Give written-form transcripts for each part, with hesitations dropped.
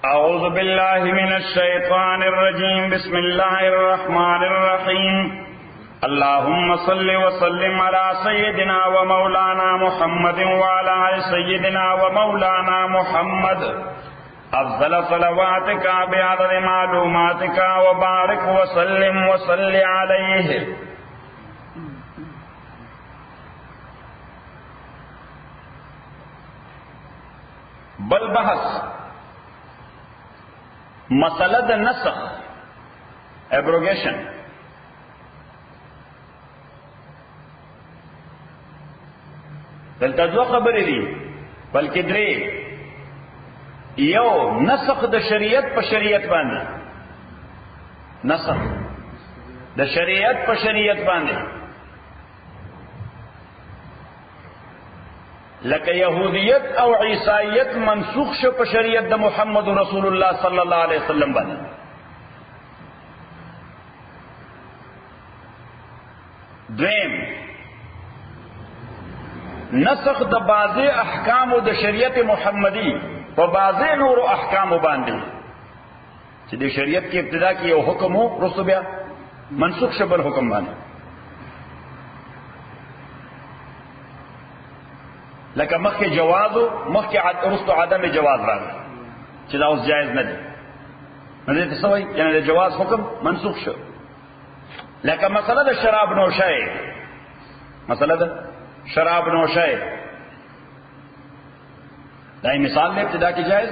اعوذ باللہ من الشیطان الرجیم بسم اللہ الرحمن الرحیم اللہم صل وسلم علی سیدنا و مولانا محمد وعلی آل سیدنا و مولانا محمد افضل صلواتک بعدد معلوماتک وبارک وسلم وصل علیہ. بل بحث مسئلہ د نسخ ایبروگیشن. دلته دوه خبرې دي بلکې درې. یو نسخ د شریعت په شریعت باندې، نسخ د شریعت په شریعت باندې، لکه یهودیت او عیسائیت منسوخ شو په شریعت د محمد رسول الله صلی الله علیه وسلم باندې. دویم نسخ د بعضی احکام د شریعت محمدی په بعضی نور احکام باندې چې د شریعت کې ابتدا کې یو حکم وو رسو بیا منسوخ شو بل حکم باندې. لکه مخکې جواز او مخکې رستو عدم جواز راغی چې دا اوس جایز نه دی، نو دې ته څه وایي؟ یعنې د جواز حکم منسوخ شو. لکه مسله د شراب نوشۍ، مسله د شراب نوشۍ دا مثال دی ابتدا کې جایز،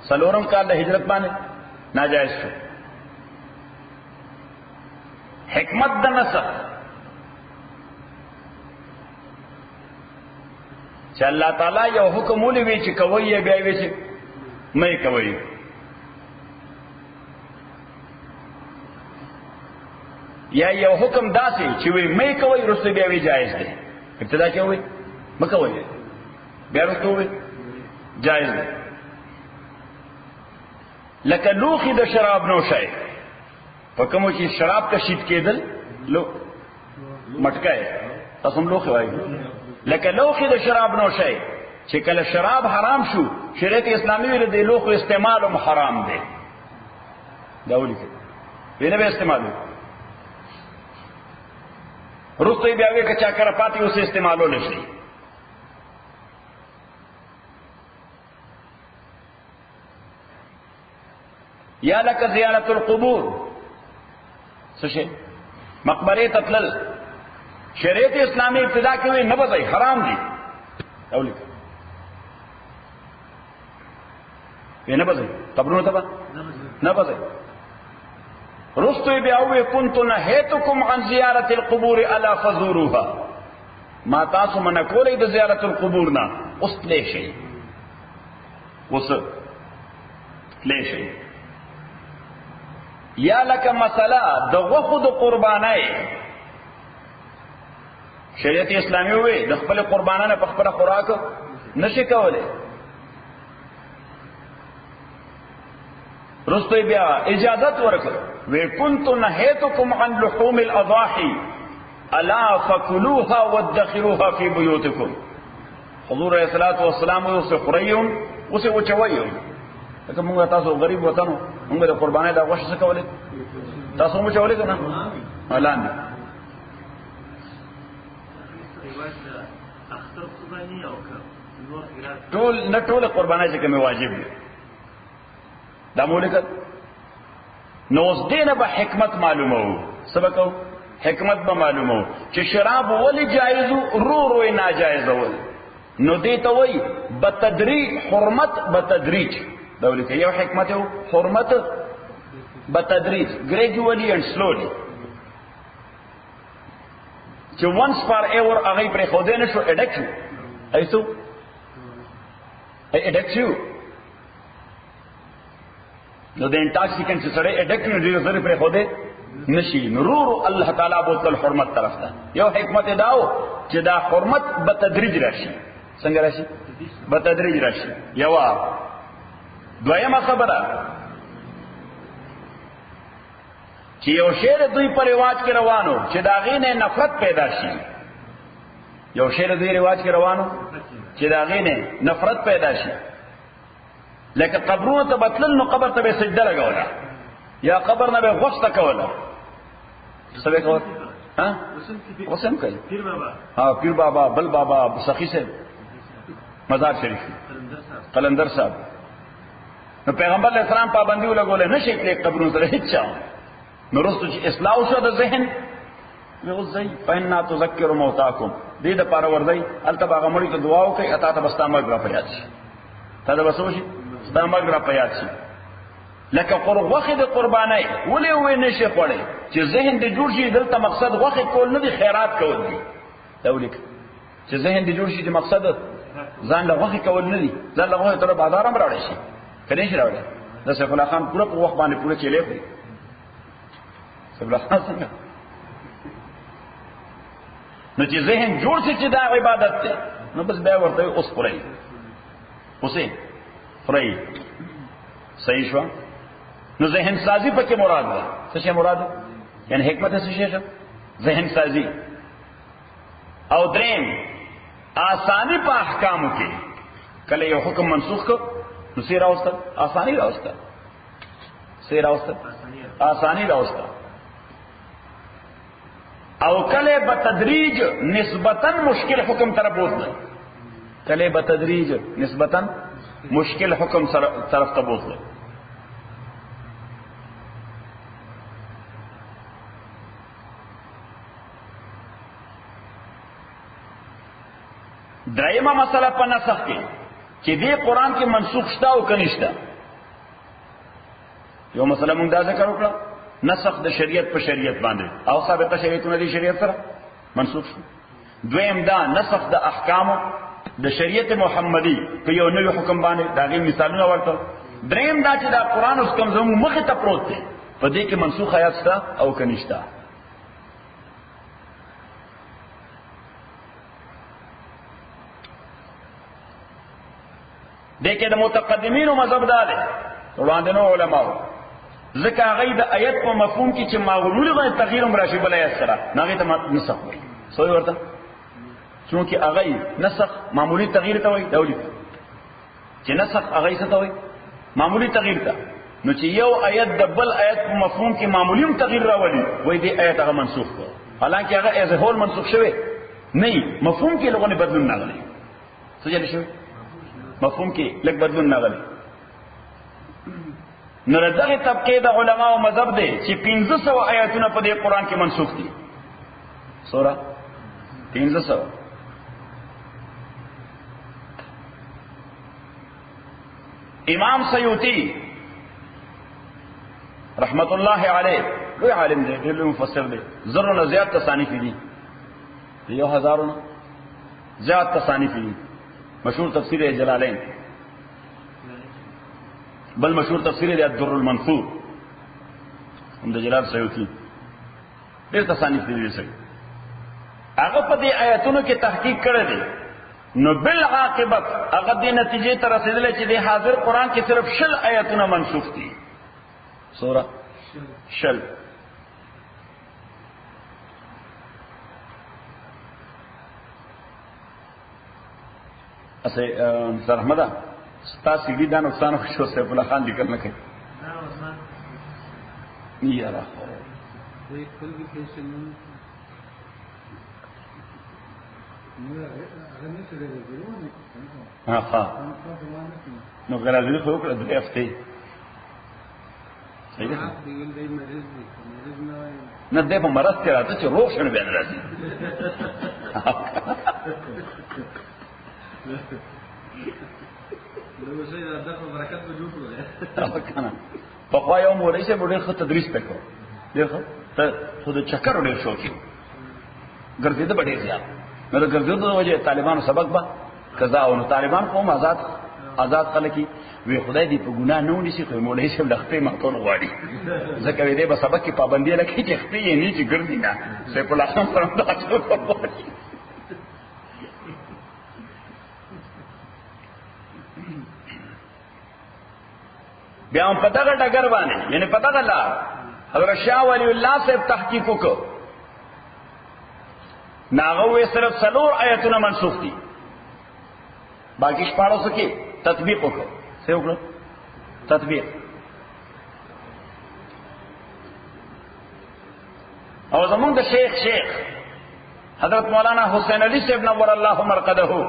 څلورم کال د هجرت باندې ناجایز شو. حکمت د نسخ چې الله تعالی یو حکم ولوي چې کوي یې بیا وی چې مې کوي. یا یو حکم داسې چې وی مې کوي رسو بیا وی جایز دی. ابتدا کې وی مکوي بیا رسو وی جایز دی. لکه لوخي د شراب نوشۍ په کوم چې شراب ته شیت کېدل لو مټکای تاسو هم لوخي وایي. لکه لوخي د شراب نوشۍ چې کله شراب حرام شو شریعت اسلامي ویل د لوخو استعمال هم حرام دی. دا ولې وینه به استعمال رستوی بیا وی که چا کړه پاتې اوس استعمالول شي. یا لکه زیارت القبور څه شي مقبره ته تلل شریعت اسلامی ابتدا کې وی نه بځي حرام دي. اولی نه بځي قبرونو ته نه بځي. رستو بیا وی كنت نهيتكم عن زیارت القبور الا فزوروها، ما تاسو منع کولې د زیارت القبور نه اوس تلې شي، اوس تلې شي. یا لکه مسله د غوښو د قربانۍ شریعت اسلامی وی د خپل قربانانه په خپل خوراک نشي کولای. رستو بیا اجازت ورکړ وی كنت نهيتكم عن لحوم الاضاحي الا فكلوها وادخروها في بيوتكم. حضور علیہ الصلوۃ والسلام اوس خریون اوس وچوي. لکه موږ تاسو غریب وطنو موږ د قربانۍ د غوښه څه کولای؟ تاسو موږ چولې کنه اعلان ټول نه ټول قربانۍ چې کوم واجب دي دا مولکت. نو اوس دینه به حکمت معلومه وو، سبقو حکمت به معلومه وو چې شراب ولی جایز رو روی ناجایز ول. نو دې ته وای بتدریج حرمت بتدریج دولت یو حکمت یو حرمت بتدریج gradually and slowly چې once per hour هغه پر خوده نشو اډکشن ایسو اډکشن نو د انټاکسیکنټ سره اډکشن ډیر زری پر خوده نشي. نور الله تعالی بوتل حرمت طرف ته یو حکمت داو چې دا حرمت بتدریج راشي. څنګه راشي؟ بتدریج راشي. یو دویمه خبره چې یو شعر دوی پر رواج کې روانو چې دا غینه نفرت پیدا شي. یو شعر دوی رواج کې روانو چې دا غینه نفرت پیدا شي. لکه قبرونو ته بتلل نو قبر ته به سجده لګوله یا قبر نه به غوښته کوله څه به کول ها وسم کوي پیر بابا ها پیر بابا بل بابا سخی سے مزار شریف قلندر صاحب نو پیغمبر علیہ السلام پابندی ولګولې نشي کړې قبرونو سره هیڅ چا نو رسو چې اصلاح شو د ذهن نو زئی فإنا تذکر موتاکم دې د پاره ورځي التبا غمړي ته دعا وکي اتا ته بستامه غرا پیات شي تا دا بسو شي ستامه غرا پیات شي لکه وخت د قربانای ولې وې نشي خوړې چې ذهن دې جوړ شي دلته مقصد وخت کول نه دي خیرات کول دي دا ولیک چې ذهن دې جوړ شي د مقصد ځان له وخت کول نه دي ځان له وخت تر بازار هم راړي شي کني شي راوړي د سیف الله خان پوره په وخت باندې پوره چلے خو سیف الله خان څنګه نو چې ذهن جوړ شي چې دا عبادت ده نو بس بیا ورته اوس پرې اوسې پرې صحیح شو نو ذهن سازی پکې مراد ده څه شی مراد یعنی حکمت څه شی ده ذهن سازی او دریم آسانی په احکامو کې کله یو حکم منسوخ کو نو سیر راوسته آسانی راوسته سیر راوسته آسانی راوسته او کله به تدریج نسبتا مشکل حکم طرف بوتله کله به تدریج نسبتا مشکل حکم طرف ته بوتله درایمه مسله په نسخ کې چې دې قران کې منسوخ شته او کنيشته یو مسله مونږ دا ذکر وکړه نسخ د شریعت په شریعت باندې او ثابته شریعتونه د شریعت سره منسوخ شو دویم دا نسخ د احکام د شریعت محمدي په یو نوې حکم باندې داغه مثالونه ورته دریم دا چې دا قران اوس کوم زمو مخه ته پروت دی په دې کې منسوخ آیات شته او کنيشته دیکھے دا متقدمین و مذہب دالے وړاندنو علماء ذکر غی دا آیت په مفهوم کې چې ماغلول غی تغییر مراشی بل آیت سره ناغی ته نسخ وي سوې ورته چونکه اغی نسخ معمولی تغییر ته وي دولی چې نسخ اغی څه ته وي معمولی تغییر ته نو چې یو آیت د بل آیت په مفهوم کې معمولی تغییر راولي وای دې آیت هغه منسوخ کړ حالانکه هغه ایز هول منسوخ شوی نه مفهوم کې لغونه بدلون نه غلي څه جوړ شوی مفهوم کې لږ بدلون نه غلي نو دغه طبقه د علما او مذهب دي چې 1500 آیاتونه په دې قران کې منسوخ دي سورہ 1500 امام سیوطی رحمت الله علیه لوی عالم دی ډېر لوی مفسر دی زرونه زیات تصانیف دي 1000 زیات تصانیف دي مشهور تفسیر جلالین بل مشهور تفسیر دی الدر المنثور هم د جلال سیوطی ډېر تصانیف دي سړي هغه په دې آیاتونو کې تحقیق کړی دی نو بالعاقبت هغه دې نتیجې ته رسیدل چې د حاضر قران کې صرف 10 آیاتونه منسوخ دي سورہ 10 اسے سر احمد ستا سیدی دا نقصان شو سیف اللہ خان ذکر نہ کرے یہ رہا ہاں ہاں نو غرض خو کړه د افته صحیح ده نه ده په مرض کې راځي چې روغ شنو بیان راځي نو شي دا د برکت په جوړ کړو کنه په خو یو مولوی سے ډېر ښه تدریس وکړو ډېر ښه ته خو د چکر ډېر شوقي ګرځېده به ډېر زیات نو د ګرځېدو د وجه طالبانو سبق به قضا او نو طالبان قوم آزاد خلک وی خدای دې په ګناه نه ونیسي خو مولوی صاحب لختې ماتول غواړي ځکه دې به سبق کې پابندي لکه چې خپې یې نه چې ګرځي نه سیف الله خان سره دا څه بیا هم په دغه ډګر باندې یعنی په دغه لار حضرت شاه ولی الله صاحب تحقیق وکړ ناغه صرف 4 آیتونه منسوخ دي باقی 1400 کې تطبیق وکړ څه وکړه تطبیق. او زمونږ د شیخ حضرت مولانا حسین علی صاحب نور الله مرقده کوم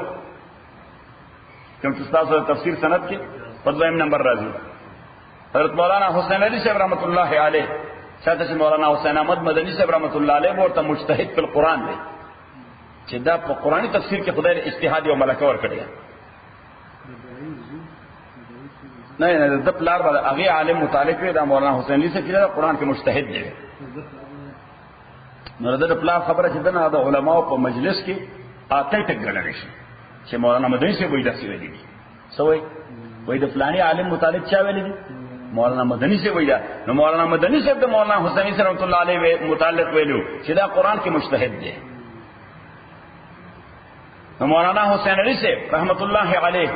چې تاسو د تفسیر سند کې په دویم نمبر راځي، حضرت مولانا حسین علی صاحب رحمۃ اللہ علیہ شاته چې مولانا حسین احمد مدنی صاحب رحمۃ اللہ علیہ ورته مجتهد په قرآن دی چې دا په قرآنی تفسیر کې خدای اجتهاد او ملکه ور کړی. نه د پلار باندې هغه عالم مطالب دا مولانا حسین علی صاحب چې قرآن کې مجتهد دی. نو د پلار خبره چې دنه د علماو په مجلس کې آتے ټک غړل شي چې مولانا مدنی صاحب وایي داسې ویلي دي. سوې وایي د فلاني عالم مطالب چا ویلي دي؟ مولانا مدنی صاحب وایي دا. نو مولانا مدنی صاحب د مولانا حسین علی رحمۃ اللہ علیہ متعلق ویلو چې دا قرآن کې مجتهد دی. نو مولانا حسین علی صاحب رحمۃ اللہ علیہ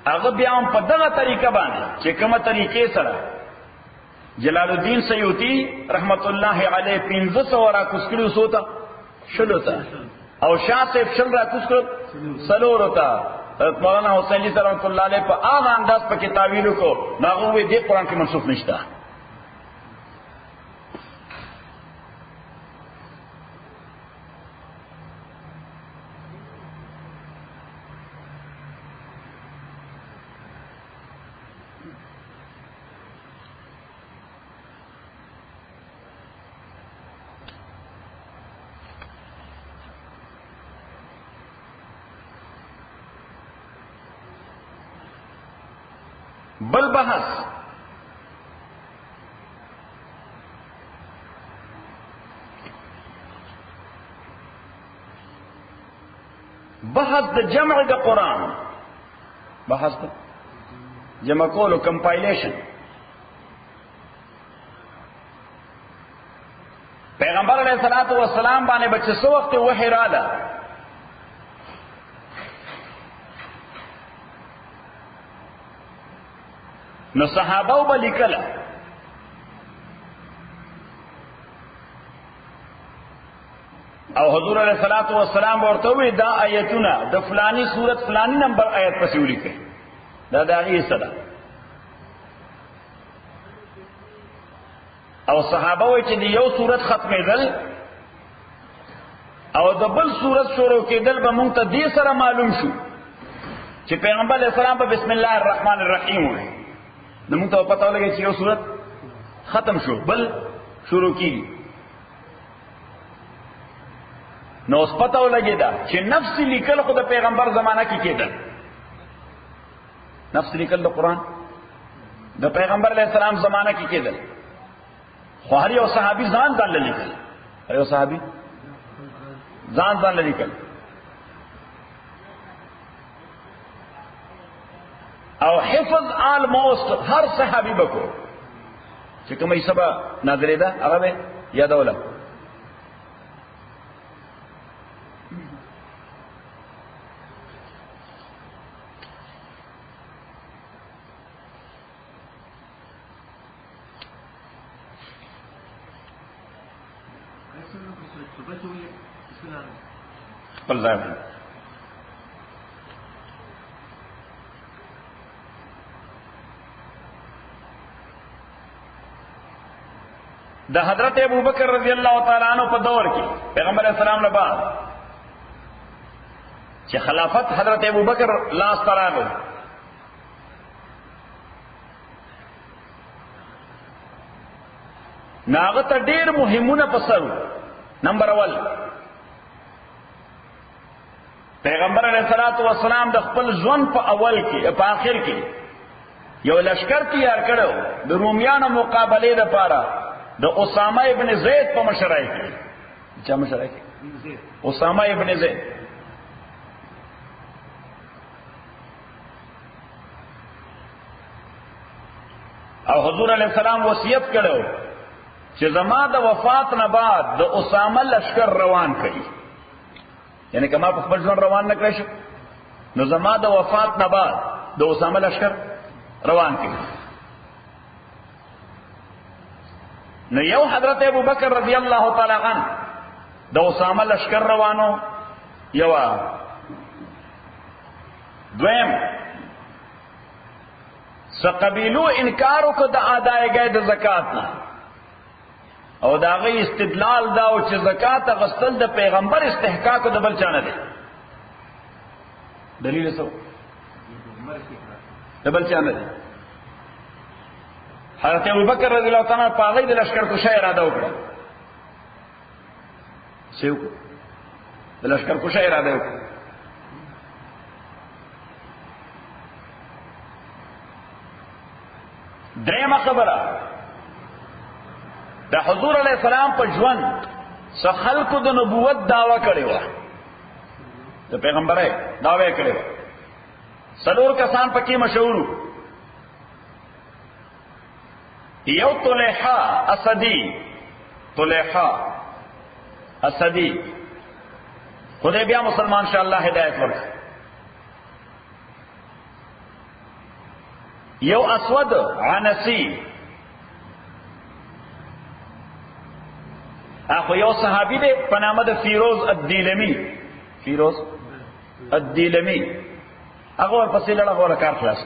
هغه بیا هم په دغه طریقه باندې چې کومه طریقې سره جلال الدین سیوطی رحمت اللہ علیہ 1500 را کسکڑی سوتا شلو تا او شاہ صاحب شل را کسکڑ سلور تا. مولانا حسین علی رحمت اللہ علیہ پا آغا انداز پا کتابیلو کو ناغوی دے قرآن کی منصوف نشتا. بل بحث د جمع د قرآن، بحث د جمع کولو کمپایلیشن. پیغمبر علیہ الصلوۃ والسلام باندې بچ څو وخت وحی رااله نو صحابه وبلیکل او حضور علیہ الصلوۃ والسلام ورته وی دا آیتونه د فلانی سورت فلانی نمبر آیت پسې ولیکي دا دغه صدا. او صحابه وی چې یو سورت ختمېدل او د بل سورت شروع کېدل به مونږ ته دې سره معلوم شو چې پیغمبر علیہ السلام په بسم الله الرحمن الرحیم وی نو موږ ته پته ولګي چې یو صورت ختم شو بل شروع کیږي. نو اوس پته ولګي دا چې نفس لیکل خو د پیغمبر زمانہ کې کېدل، نفس لیکل د قرآن د پیغمبر علیہ السلام زمانہ کې کېدل، خو هر یو صحابي ځان لیکل، هر یو صحابي ځان لیکل. او حفظ آلموست ہر صحابی بکو چې کومه سبا نازلې ده هغه به یادوله. الله دا حضرت ابو بکر رضی اللہ تعالیٰ عنہ په دور کې پیغمبر علیہ السلام نه بعد چې خلافت حضرت ابو بکر لاس تراغو ناغه ته ډیر مهمونه پسرو. نمبر اول پیغمبر علیہ الصلوۃ والسلام د خپل ژوند په اول کې په آخر کې یو لشکر تیار کړو د رومیانو مقابله لپاره د اسامه ابن زید په مشرۍ کې. چا مشرۍ کې؟ اسامه ابن زید. او حضور علیہ السلام وصیت کړو چې زما د وفات نه بعد د اسامه لشکر روان کړي، یعنی کما په خپل ژوند روان نه کړی شو نو زما د وفات نه بعد د اسامه لشکر روان کړي. نو یو حضرت ابو بکر رضی اللہ تعالی عنہ د اسامه لشکر روانو، یو دویم سقبیلو انکارو که دا آدائیگای دا زکاة نا او دا غی استدلال داو چې زکاة غستل دا پیغمبر استحقاق دا بل چانه دے دلیل سو دا بل چانه دے حضرت ابوبکر رضی اللہ تعالیٰ پاغی دا لشکر کشا ارادہ اکڑا سیو کو دا لشکر کشا ارادہ اکڑا دریم خبره دا حضور علیہ السلام په ژوند څه خلکو د نبوت دعوه کړې وه د پیغمبرۍ دعوه یې کړې وه څلور کسان پکې مشهور یو طلحه اسدی خدای بیا مسلمان شه الله هدایت ورکړي یو اسود عنسی اخو یو صحابی دے پنامه د فیروز الدیلمی هغه ورپسې لړه غوړه کار خلاص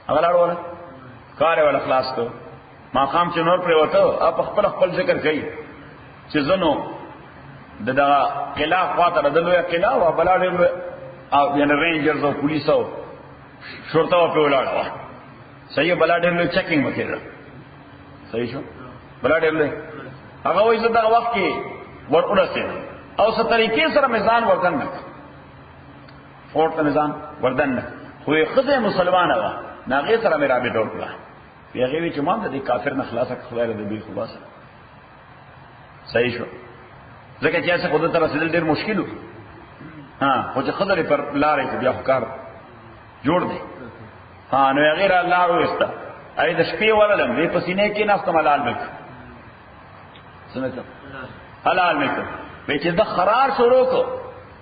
هغه لړه ولا کار ولا خلاص کو ما قام چې نور پر وته اپ خپل ذکر کوي چې زنو دغه خلاف خاطر د لوی قلا او بلاډ او یعنی رینجرز او پولیسو شرطه په ولاړه صحیح بلاډ له چیکینګ وکړه صحیح شو بلاډ له هغه وایي چې دا وخت کې ورورسه او څه طریقې سره میزان وردن نه فورت میزان وردن نه خو خزه مسلمانه و ناغه سره مې رابطه وکړه پیغه وی چې ما د کافر نه خلاصه خدای دې به خلاصه صحیح شو ځکه چې څه خدای ته رسیدل ډېر مشکل و خو چې خدای پر لارې ته بیا کار جوړ دی نو غیر الله وستا اې د شپې وللم دې پسینه کې ناس ملال مک سمته حلال مک به چې د خرار شروع کو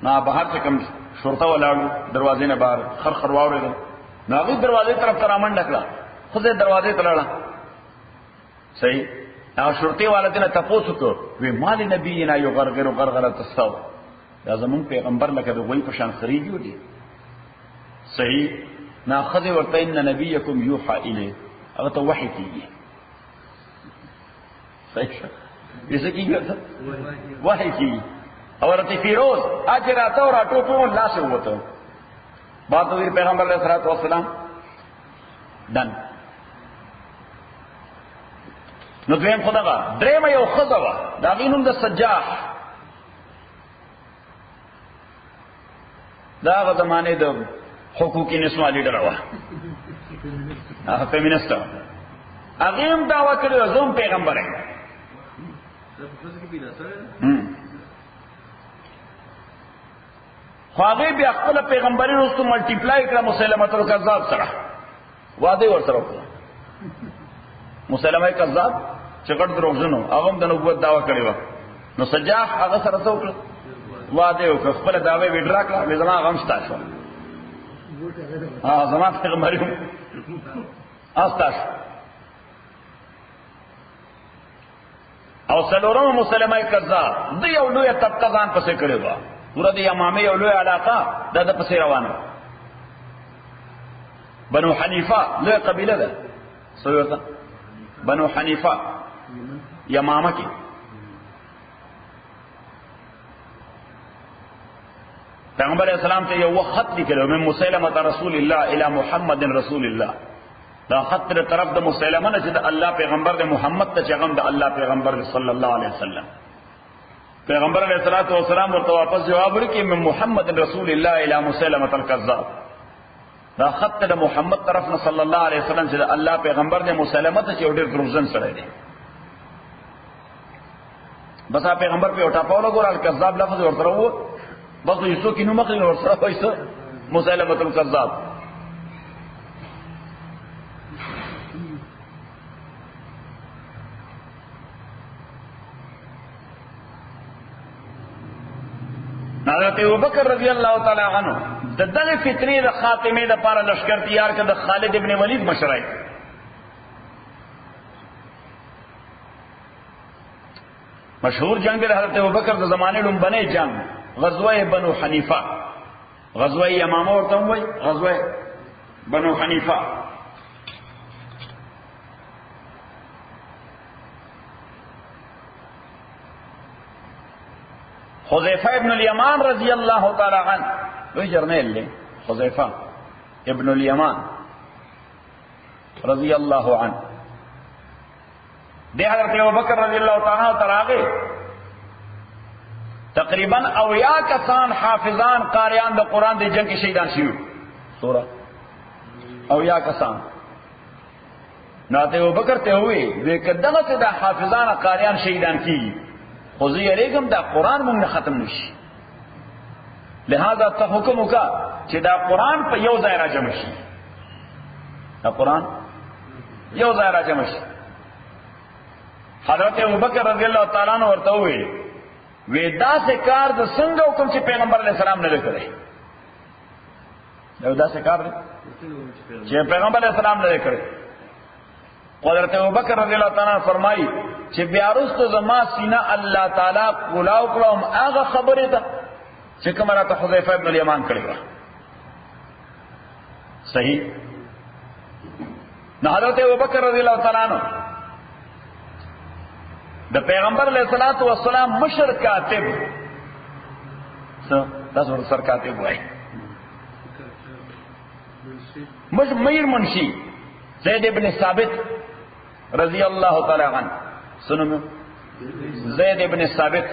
نا بهر څخه کم شرطه ولاړو دروازې نه بهر خر واورې نو هغه دروازې طرف ته رامنډ کړه خو دې دروازې ته لاړه صحیح هغه شرطي والدینه تاسو کو وی مال نبی نه یو غرغره تسو دا زمون پیغمبر لکه د وای په شان خريجو دي صحیح ناخذ ورته ان نبيكم يوحى اليه هغه ته وحي کیږي صحیح یسه کیږي وحي کیږي اورته فیروز اجر اته اور اټو په الله سے وته بعد وی پیغمبر علیہ الصلوۃ والسلام دن نو دویم خدغه دریم یو خزوا دا غینوم د سجاح دا غ زمانه د حقوقی نسوه لیډر وا فیمینست اغیم دعوه کړو زوم پیغمبر یم خو هغه بیا خپل پیغمبري وروسته ملټیپلای کړه مسلمه الکذاب سره وعده ورسره وکړه مسلمه کذاب چې ګډ دروغجنو هغه د نبوت دعوه کړې و نو سجاح هغه سره څه وکړه وعده وکړه خپل دعوه ویډرا کړه زما غم شتا شو زما پیغمبر استاش او سلورم مسلمه کذاب دی یو لوی طبقه ځان پسې کړی و پورا د امامه یو لوی علاقه د پسې روانه بنو حنیفه لوی قبیله ده سویته بنو حنیفه یمامه کې پیغمبر اسلام ته یو خط لیکلو من مسلمه رسول الله الى محمد رسول الله دا خط تر طرف د مسلمه نه چې د الله پیغمبر د محمد ته چې د الله پیغمبر صلی الله علیه وسلم پیغمبر علیہ الصلوۃ والسلام ورته واپس جواب ورکړي من محمد رسول الله الى مسلمه الكذاب دا خط د محمد طرف نه صلی الله علیه وسلم چې د الله پیغمبر د مسلمه ته چې ډېر دروژن سره دی بس پیغمبر په اٹا پاولو ګور الکذاب لفظ ورته وو بس یسو کینو مخې ورسره وایسه مسلمه الكذاب حضرت ابوبکر رضی اللہ تعالی عنہ د دغه فطری د خاتمه د پاره لشکر تیار کړ د خالد ابن ولید مشرای مشهور جنگ د حضرت ابوبکر د زمانه لومبنه جنگ غزوه بنو حنیفه غزوه یمامه ورته وای، غزوه بنو حنیفه. حذیفه ابن الیمان رضی اللہ تعالی عنہ لوی جرنیل لے، حذیفه ابن الیمان رضی اللہ عنہ دے حضرت ابوبکر رضی اللہ تعالی عنہ تراغے تقریباً اویا کسان حافظان قاریان دا قرآن دے جنگ کی شہیدان شیو سورہ اویا کسان ناتے ابوبکر تے ہوئے وے کدغه سے دا حافظان قاریان شہیدان کی خوزی علیکم دا قرآن مونږ ختم نشي، لہذا ته حکم وکا چې دا قرآن په یو ځای را جمع شي، دا قرآن یو ځای را جمع شي. حضرت ابوبکر رضی اللہ تعالیٰ عنہ ورته وی وی دا سے کار د څنګه حکم چې پیغمبر علیہ السلام نه کړی، دا سے کار چې پیغمبر علیہ السلام نه کړی. حضرت ابوبکر رضی اللہ تعالیٰ عنہ فرمائی چې بیا وروسته زما سینه الله تعالی کولاو کړم هغه خبره ده چې کوم راته حذیفه ابن الیمان کړی و. صحیح. نو حضرت ابوبکر رضی اللہ تعالیٰ عنہ د پیغمبر علیہ الصلوۃ والسلام مشر کاتب تاسو سر کاتب وای میر منشی زید ابن ثابت رضی اللہ تعالی عنہ، سنو زید ابن ثابت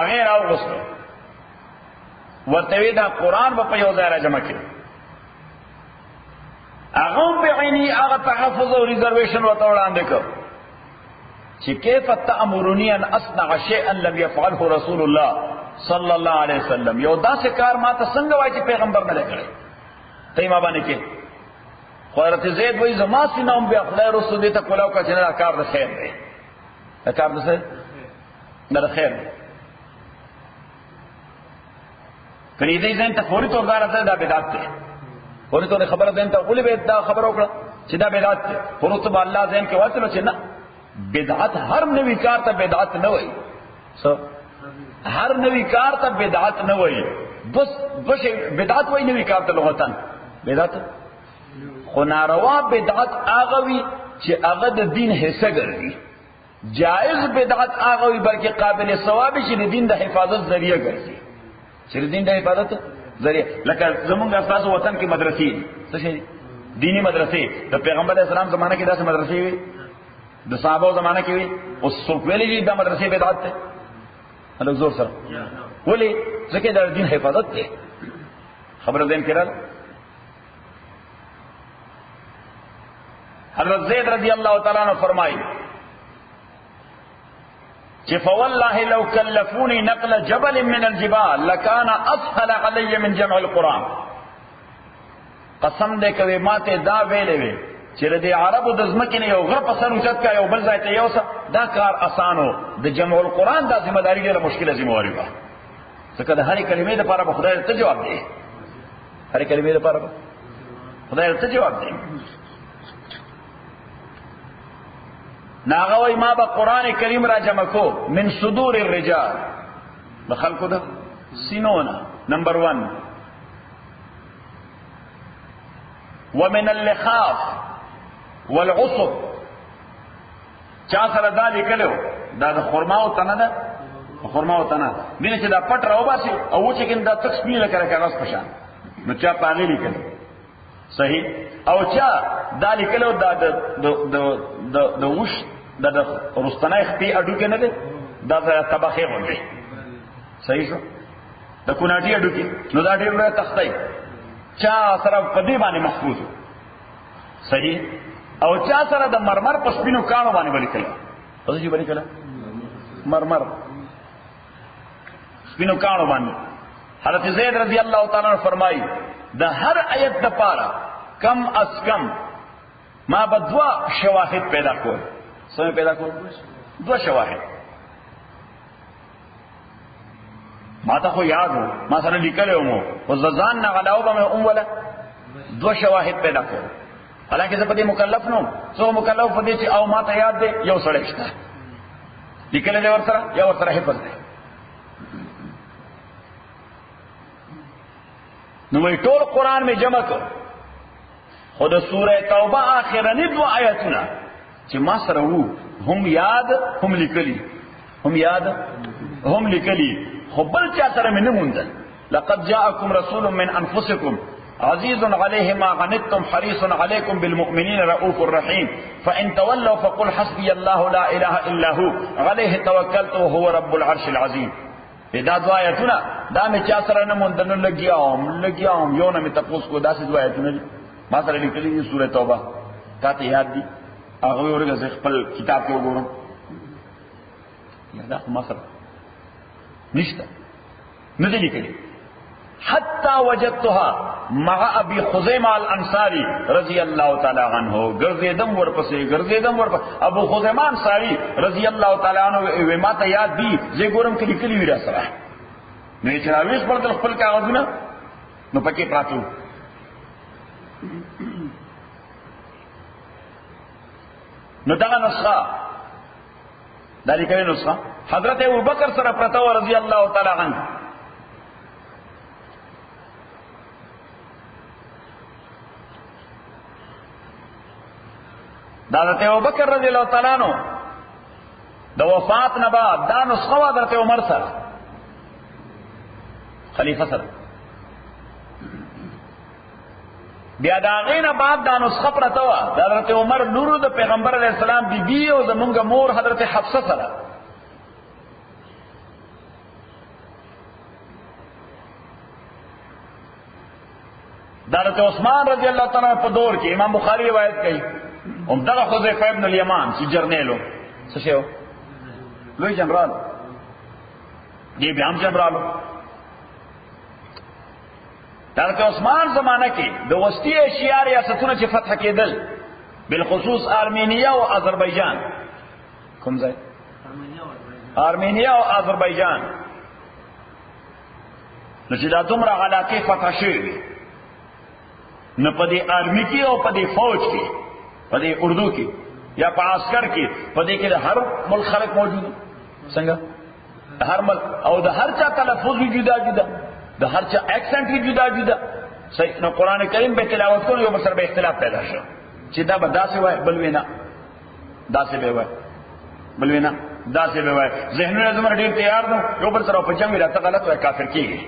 اغیر او غسل ورتوی دا قرآن با پیو ځای را جمع کړي، اغم بعینی اغا تحفظ و ریزرویشن و توڑان دیکھو چې کیف تأمرونی ان اصنع شیئا لم یفعله رسول اللہ صلی اللہ علیہ وسلم، یو دا سے کار ما تا سنگ وائی چې پیغمبر نه لکڑے تیما بانے کے حضرت زید وی زما سینام بیا خدای رسول دیتا کلاو کا چنہ کار دا خیر دے، کار دا خیر دا خیر دے کریدی زین تا فوری طور دارا تا دا بدات دے، فوری طور خبر دین تا قولی بیت دا خبر اکڑا چی دا بدات دے، فوری طور اللہ زین کے واصلو چی نا بدعات ہر نوی کار تا بدعات نوئی، ہر نوی کار تا بدعات نوئی، بس بدعات وی نوی کار تا لغتاً بدعات خو ناروا بدعت آغوی چی آغا دا دین حصہ گردی، جائز بدعت آغوی بلکہ قابل ثوابی چی دین دا حفاظت ذریعہ گردی، چی دین دا حفاظت ذریعہ. لکہ زمونگا اساس وطن کی مدرسی دینی مدرسی دا پیغمبر علیہ السلام زمانہ کی دا سے مدرسی ہوئی، دا صحابہ زمانہ کی ہوئی، اس سوکویلی جی دا مدرسی بدعت تے اللہ زور سر ولی زکر دا دین حفاظت تے خبر دین کرا. حضرت زید رضی اللہ تعالیٰ عنہ فرمائی کہ فواللہ لو کلفونی نقل جبل من الجبال لکان اسهل علی من جمع القرآن، قسم دے کوي ماته دا ویلې وي چې د عربو د ځمکې یو غر په سر اوچت کا یو بل ځای ته یوسه دا کار اسانو، د جمع القرآن دا ذمہ داری ډیره مشکله ذمہ واری ده، ځکه د هرې کلمې لپاره به خدای ته جواب دی، هرې کلمې لپاره خدای ته جواب دی. ناغوی ما با قرآن کریم را جمع کو من صدور الرجال بخلقو دا سینونا نمبر 1 ومن اللخاف والعصب چا سره دا لیکلو دا د خرماو تنه ده، خرماو تنه دینه چې دا پټ راو باسي او چې کین دا تک سپیله کړه کاغذ پشان نو چا پاغي لیکلو صحیح، او چا دا لیکلو دا د وش دا رستنای خپې اډو کې نه ده، دا طبخه غونډي صحیح شو، د کوناټي اډو کې نو دا ډېر لوی تختای چا سره په دې باندې محفوظ صحیح، او چا سره د مرمر په سپینو کانو باندې ولیکل، په دې باندې کله مرمر سپینو کانو باندې. حضرت زید رضی اللہ تعالی عنہ فرمائی دا ہر آیت دا پارا کم از کم ما بدوا شواہد پیدا کول، سمے پیدا کول دو شواہد ما تا خو یاد ہو ما سره لیکلو مو او زان نه علاوه به ولا دو شواهد پیدا کړو، حالانکه زه په دې مکلف نو سو مکلف په دې چې او ما ته یاد دی یو سړی شته لیکل دی ورسره یا ورسره حفظ دی نو وی ټول قرآن میں جمع کر خود سورہ توبہ آخرنی 2 آیتنا چې ما سره وو هم یاد هم لیکلی هم یاد هم لیکلی خو بل چا سره مې نه موندل. لقد جاءكم رسول من انفسكم عزيز عليه ما عنتم حريص عليكم بالمؤمنين رؤوف رحيم فإن تولوا فقل حسبي الله لا إله إلا هو عليه توكلت وهو رب العرش العظيم. دا 2 آیتونه دا مې چا سره نه موندل نو لګیاوم یو نه مې تپوس کو داسې 2 آیتونه ما سره لیکلي دي سورہ توبه تا ته یاد دي هغه ورګه خپل کتاب کې وګورم دا ما سره نشته نه دي لیکلي. حتى وجدتها مع ابي خزيمه الانصاري رضي الله تعالى عنه ګرځیدم ورپسې ابو خزیمه انصاری رضی الله تعالی عنہ وی ما ته یاد دي زه ګورم کې لیکلي وی را سره نو چې راويش پر خپل کاغذونه نو پکې پاتو. نو دغه نسخه دا لیکلي نسخه حضرت ابو بکر سره پرته رضی الله تعالی عنہ دا حضرت ابو بکر رضی اللہ تعالیٰ عنہ د وفات نه بعد دا نسخه حضرت عمر سره خلیفہ سره بیا دا غینه بعد دا نسخه پرته وا د حضرت عمر نور د پیغمبر علیہ السلام بیبی او زمونږ مور حضرت حفصه سره. دا حضرت عثمان رضی اللہ تعالیٰ په دور کې امام بخاری روایت کوي هم دغه حذیفه ابن الیمان چې جرنیلو څه شو لوی جنرال دی بیا هم جنرالو. حضرت عثمان زمانہ کې د وسطی ایشیا ریاستونه چې فتح کېدل بالخصوص ارمینیا او آذربایجان کوم ځای ارمینیا او آذربایجان نو چې دا دومره علاقې فتح شوې نو په دې آرمی کې او په دې فوج کې په دې اردو کې یا په عسكر کې په دې کې د هر ملک خلک موجود څنګه هر ملک او د هر چا تلفظ جدا جدا د هر چا اکسنٹ جدا جدا صحیح. نو قران کریم به تلاوت کول یو بل سره به اختلاف پیدا شو چې دا به داسې وای بل وینا داسې به وای بل وینا داسې به وای ذهنونه زموږ ډیر تیار دي یو بل سره په جنگ راته غلط وای کافر کیږي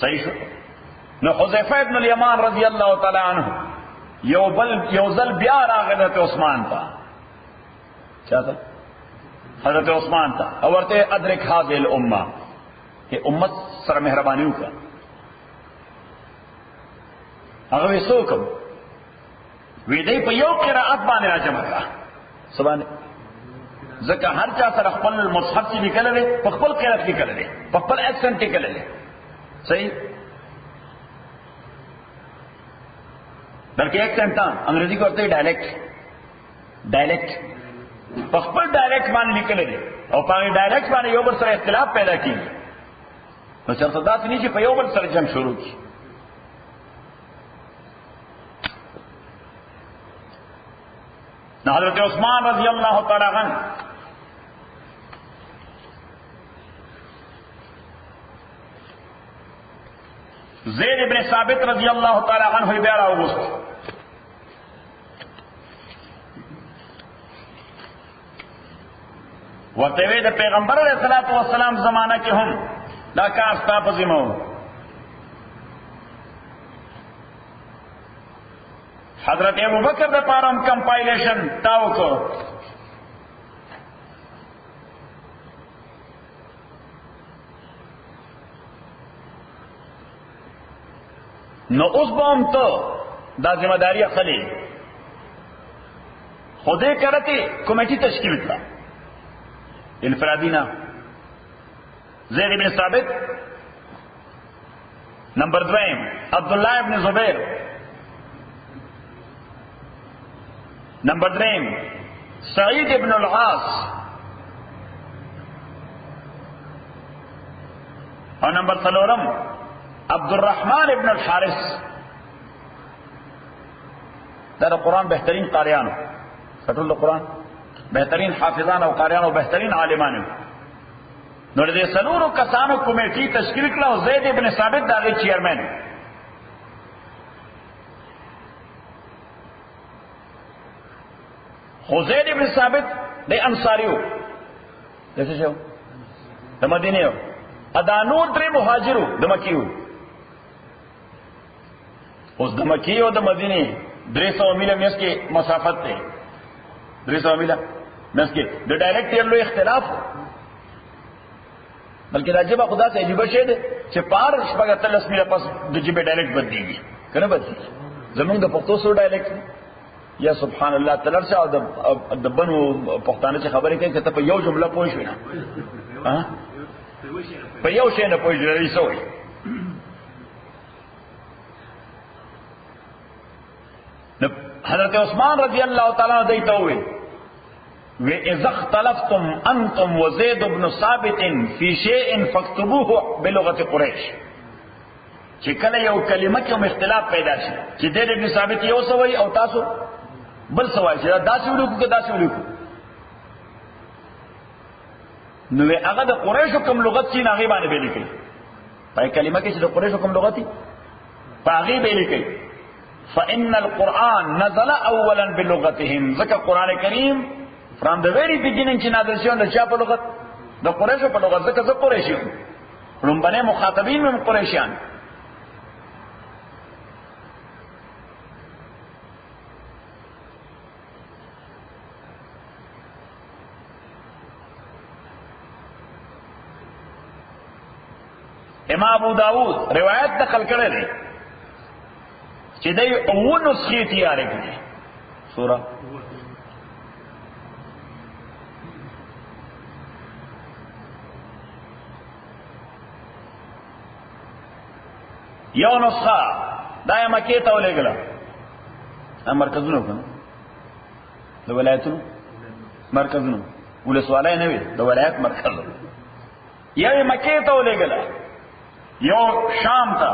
صحیح شو. نو حذیفه ابن الیمان رضی الله تعالی عنہ یو ځل بیا راغی حضرت عثمان ته چاته حضرت عثمان ته او ورته ادرک هذه الامه کہ امت سره مهرباني وکړه. هغه وسوکم وی دې په یو قرائت باندې راجمه کړه سبحان ځکه هر چا سره خپل مصحف کې لیکل لري په خپل قرائت کې لیکل لري په خپل اکسنټ کې لیکل لري صحیح. بلکہ ایکسنٹ انگریزی کو ہوتا ہے ڈائلیکٹ په خپل ډایلیکټ باندې لیکل دي او په ډایلیکټ باندې یو بل سره اختلاف پیدا کیږي نو چرته داسې نه چې په یو بل سره جنگ شروع کی. نو حضرت عثمان رضی اللہ تعالی عنہ زید ابن ثابت رضی اللہ تعالی عنہ بیا راوغوست ورته وی د پیغمبر علیہ الصلوۃ والسلام زمانہ کې هم دا کار ستا په ذمہ و. حضرت ابو بکر د پاره هم کمپایلیشن تا وکړو نو اوس به هم ته دا ذمہ داری اخلي خوده کرتی کمیٹی تشکیل کړه انفرادینا زید ابن ثابت نمبر 2 عبداللہ ابن زبیر نمبر 3 سعید ابن العاص اور نمبر 4 عبد الرحمن ابن الحارث دا قرآن بہترین قاریان کټول قرآن بہترین حافظان او قاریان او بہترین عالمان نو د سلورو کسانو کمیټي تشکیل کړه او زید ابن ثابت د هغې چیرمن. خو زید ابن ثابت د انصاري و، د څه شو؟ د مدینې و. دا نور درې مهاجر و، د مکې و. اوس د مکې او د مدینې 300 میله میس کې مسافت دی، 300 میله میس کې د ډایرکټ ډیر لوی اختلاف و. بلکې دا جبه خدا سے عجیبه شی دی چې پار شپږ اتلس میله پس د جبه ډایرکټ بدلېږي که نه بدلېږي؟ زمونږ د پښتو سو ډایرکټ یا سبحان الله تلرشه او د بنو پښتانه چې خبرې کوي که ته په یو جمله پوه شوې نه په یو شی نه پوه شوې څه وایي. حضرت عثمان رضی اللہ تعالیٰ دیتا ہوئے وَإِذَا اخْتَلَفْتُمْ أَنْتُمْ وَزَيْدُ بْنُ ثَابِتٍ فِي شَيْءٍ فَاكْتُبُوهُ بِلُغَةِ قُرَيْشٍ. چې کله یو کلمه کې اختلاف پیدا شي چې زید بن ثابت یو څه وایي او تاسو بل څه وایي، چې داسې ولیکو که داسې ولیکو، نو هغه د قریشو کوم لغت چې هغې باندې به لیکئ. په کلمه کې چې د قریشو کوم لغت وي په هغې به لیکئ. فإن القرآن نزل اولا بلغتهم، ذکر قرآن کریم from the very beginning چې نازل شوی د چا په لغت؟ د قریشو په لغت، ځکه زه قریشي یم، لومبنی مخاطبین مې قریشیان. امام ابو داود روایت نقل کړی دی چې دی اوه نسخې تیارې کړي سوره یو نسخه دا یې مکې ته ولېږله، مرکزونو که د ولایتونو مرکزونو ولسوالۍ نه وي، د ولایت مرکز یو یې مکې ته ولېږله، یو شام ته،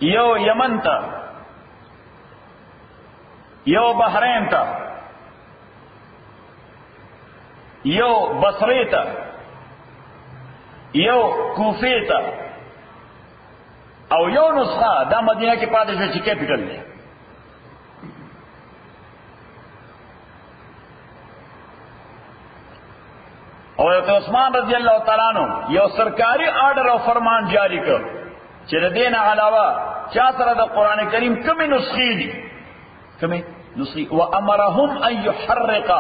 یو یمن ته، یو بحرین ته، یو بصرې ته، یو کوفې ته، او یو نسخه دا مدینه کې پاتې شوه چې کیپیټل دی. او حضرت عثمان رضی اللہ تعالیٰ عنہ یو سرکاری آرڈر او فرمان جاری کړ چې د دې نه علاوه چا سره د قرآن کریم کمې نسخې دي، کمې نسخې، وامرهم ان يحرق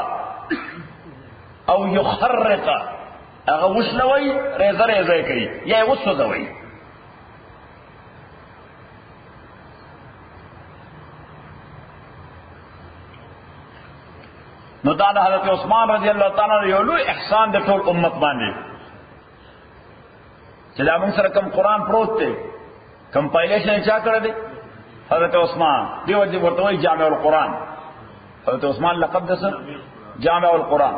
او يخرق، هغه وشلوي ریزه ریزه کوي یا یې وسوځوي. نو دا د حضرت عثمان رضی اللہ تعالیٰ عنہ یو لوی احسان د ټول امت باندې چې دا موږ سره کوم قرآن پروت دی، کمپایلیشن یې چا کړی دی؟ حضرت عثمان. دیو دې ورته وایي جامع القرآن. حضرت عثمان لقب ده څه؟ جامع القرآن.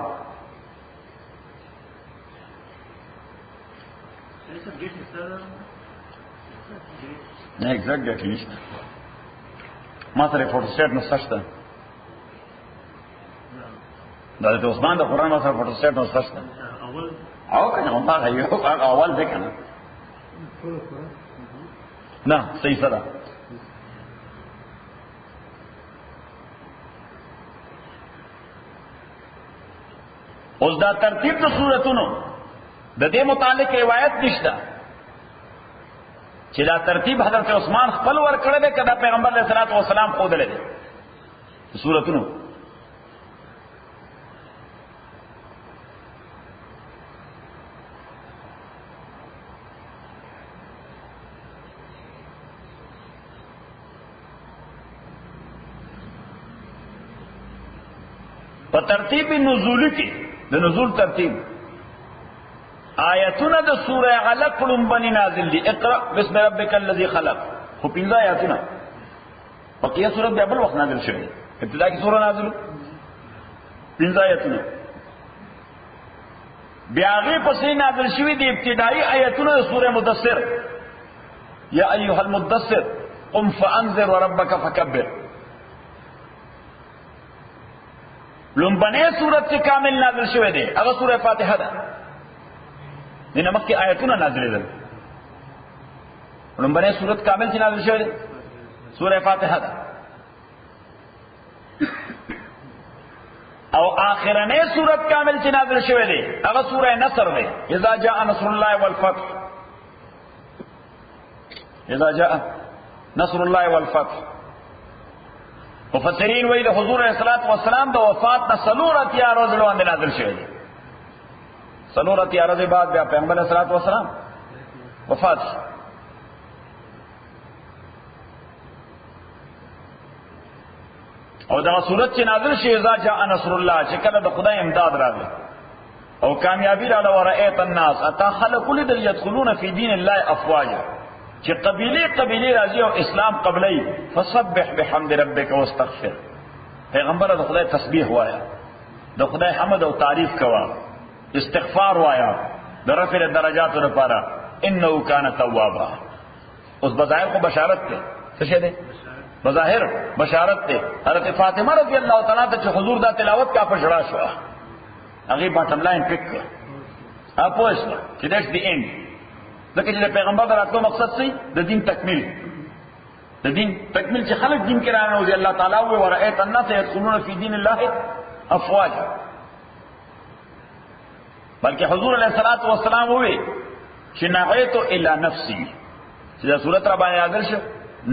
نه ایگزیکٹ ډیټ نشته ما سره فوټو سټیټ نسخه شته د حضرت عثمان د قرآن ما سره فوټو سټیټ نسخه شته او کنه هغه یو اول دی کنه نه صحیح سره اوس دا ترتیب د سورتونو د دې متعلق روایت نشته چې دا ترتیب حضرت عثمان خپل ور کړی دی کدا پیغمبر علیه الصلاۃ والسلام ښودلی دی سورتونو. په ترتیب نزولی کې د نزول ترتیب آیتونه د سوره علق لومبني نازل دي، اقرأ بسم ربک الذی خلق، خو پنځه آیتونه. بقیه سوره بیا بل وخت نازل شوې، ابتدا کې سوره نازل پنځه آیتونه، بیا هغې پسې نازل شوي دي ابتدایي آیتونه د سوره مدثر، یا ایها المدثر قم فانذر وربک فکبر. لومبنی صورت چې کامل نازل شوی دی هغه سوره فاتحه ده، دینه مخکې آیتونه نازلېدل. لومبنۍ سورت کامل چې نازل شوی دی سوره فاتحه ده، او آخرنۍ سورت کامل چې نازل شوی دی هغه سوره نصر دی. اذا جاء نصر الله والفتح، اذا جاء نصر الله والفتح. مفسرین وایي د حضور علیه الصلاۃ والسلام د وفات نه 4 ورځې وړاندې نازل شوی دی. 4 ورځې بعد بیا پیغمبر علیه الصلاۃ والسلام وفات شو. او دا صورت چې نازل شي اذا جاء نصر الله، چې کله د خدای امداد راغی او کامیابی راغله، ورأیت الناس اتا خلق لدل يدخلون فی دین الله افواجا، چې قبیله راځي او اسلام قبلی. فسبح بحمد ربک واستغفر، پیغمبر د خدای تسبیح وایا، د خدای حمد او تعریف کوا، استغفار وایا د رفع درجاتو لپاره. انه کان توابا. اوس بظاهر کو بشارت ته څه شه ده، بظاهر بشارت ته حضرت فاطمه رضی الله تعالی عنها چې حضور دا تلاوت کا پښړا شو، هغه باټم لاین پک کړ. اپوس چې دټس دی اینډ، ځکه چې پیغمبر دراتلو مقصد څه د دین تکمیل، د دین تکمیل چې خلک دین کې رانه. الله تعالی و ورأیت الناس يدخلون فی دین الله افواجا. بلکې حضور علیه الصلاۃ والسلام وی چې نعیت الی نفسی، چې دا صورت را باندې نازل شو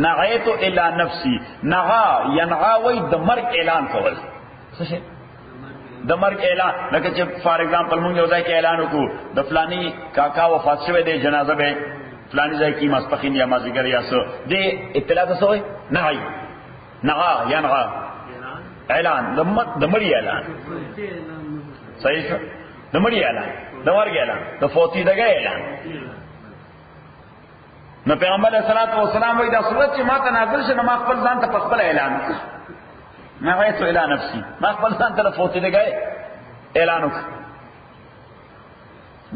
نعیت الی نفسی. نغا ینغا وی د مرګ اعلان کول، څه شي د مرګ اعلان. لکه چې فار ایگزامپل مونږ یو ځای کې اعلان وکړو د فلانی کاکا وفات شوی دی، جنازه به فلانی ځای کې ماسپخین یا مازدیګر یا څه دې اطلاع څه وي، نعی نغا ینغا اعلان د مړي اعلان. صحیح شو، د مړي اعلان، د مرګ اعلان، د فوتی دغه اعلان. نو پیغمبر علیہ الصلوۃ والسلام وایي دا صورت چې ما ته نازل شنه ما خپل ځان ته خپل اعلان وکړ، نعیت الی نفسی، ما خپل ځان ته فوتی دغه اعلان وکړ،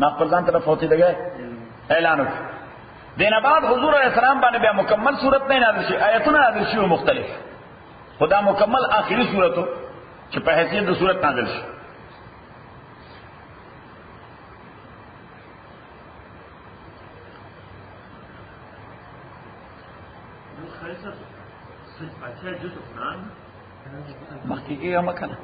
ما خپل ځان ته فوتی دغه اعلان وکړ. دینه بعد حضور علیہ السلام باندې بیا مکمل صورت نه نازل شي، آیتونه نازل شي مختلف، خدا مکمل آخری صورت چې په حیثیت د صورت نازل شي. مخکې کېږه مکنه